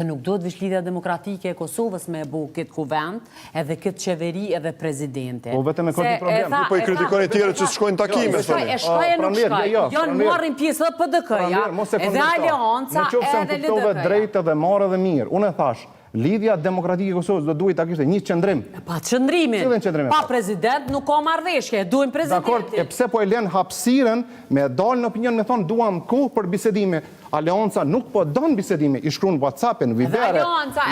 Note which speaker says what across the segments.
Speaker 1: Nuk duhet Vishllidhja Demokratike e Kosovës me bu këtë kuvend, edhe këtë qeveri, edhe prezidenti.
Speaker 2: Po vetëm e këtë problem.
Speaker 3: Po i kritikoni tjere që shkojnë takime.
Speaker 1: E shkoj e nuk shkoj. Janë marrin pjesë dhe PDK-ja, edhe Alianca, edhe LDK-ja.
Speaker 2: Në qofë se më kuptove drejtë dhe marrë dhe mirë. Unë e thash, Lidhja Demokratike e Kosovës do duhet ta kishte një qëndrim.
Speaker 1: Pa qëndrimin. Pa prezident nuk ka marrëveshje, duhen prezidentin.
Speaker 2: Dakor, e pse po e lën hapësirën me dalë në opinion me thonë duam kohë për bisedime. Alianca nuk po don bisedime, i shkruan WhatsApp-in, Vibere,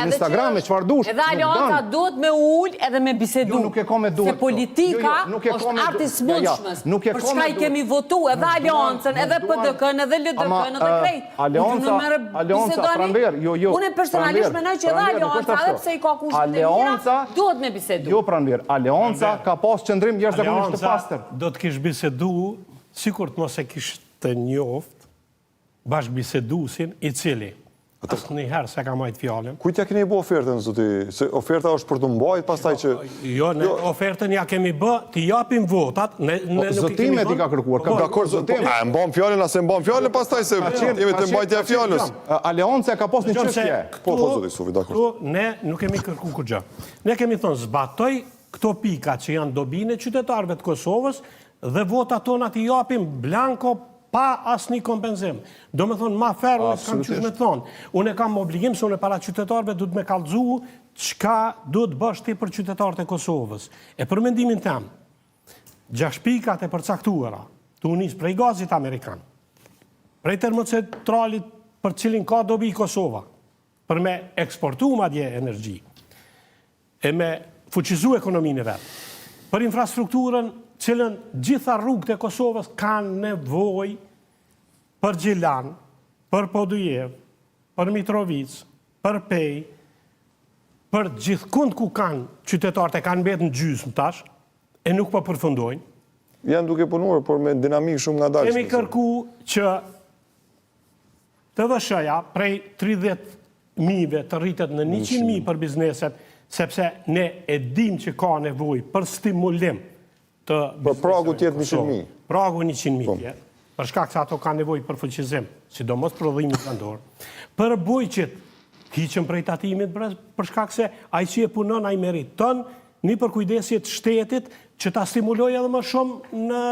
Speaker 2: Instagram-e, çfarë dush.
Speaker 1: Edhe Alianca duhet me ul edhe me bisedu.
Speaker 2: Jo, nuk e ka me duhet.
Speaker 1: Se politika është arti i smundshmës. Për çka i kemi votu edhe Aliancën, edhe PDK-n, edhe LDK-n, edhe krejt.
Speaker 2: Alianca pranver, jo.
Speaker 1: Unë personalisht mendoj që edhe Alianca, edhe pse i ka kushtet e mira, duhet me bisedu.
Speaker 2: Jo pranver, Alianca ka pas qëndrim jashtëzakonisht të pastër.
Speaker 4: Do të kish bisedu, sikur të mos e kishte njoft bashkëbisedusin i cili asë njëherë se ka majtë fjallën.
Speaker 3: Kujt ja keni bo ofertën, zoti? Se oferta është për të mbajt, pastaj që...
Speaker 4: Jo, në ofertën ja kemi bë, t'i japim votat.
Speaker 2: Zotime t'i ka kërkuar.
Speaker 3: Dakor, zotime. E mbam fjallën, ase mbam fjallën, pastaj se jemi të mbajtja fjallës.
Speaker 2: Alianca ka pas një qështje.
Speaker 3: Po, zoti Sufi, dakor.
Speaker 4: Ne nuk kemi kërku kërgjë. Ne kemi thonë, zbatoj këto pika që janë dobine qytetarëve të Kosovës dhe votat tona t'i japim blanko pa asë një kompenzim. Do me thonë, ma ferë, unë s'kam qysh me thonë. Unë e kam obligim se unë e para qytetarëve du të me kallëzu qka du të bësh ti për qytetarët e Kosovës. E për mendimin tem, 6 pikat e përcaktuara, të unis prej gazit Amerikan, prej termocentralit për cilin ka dobi Kosova, për me eksportu madje energji, e me fuqizu ekonominë e vetë, për infrastrukturën cilën gjitha rrugët e Kosovës kanë nevoj për Gjilan, për Podujev, për Mitrovic, për Pej, për gjithkund ku kanë qytetarët e kanë betë në gjysmë tash, e nuk po përfundojnë.
Speaker 3: Janë duke punuar, por me dinamikë shumë nga dalë.
Speaker 4: Kemi kërku që të vëshëja prej 30.000 të rritet në 100.000 për bizneset, sepse ne e dim që ka nevoj për stimulim
Speaker 3: për pragu tjetë 100.000.
Speaker 4: Pragu 100.000 tjetë, për shkak se ato ka nevoj për fuqizim, sidomos prodhimit vendor. Për bujqit, hiqëm prej tatimit për shkak se ai që e punon, ai merit ton, një për kujdesit shtetit që ta stimuloj edhe më shumë në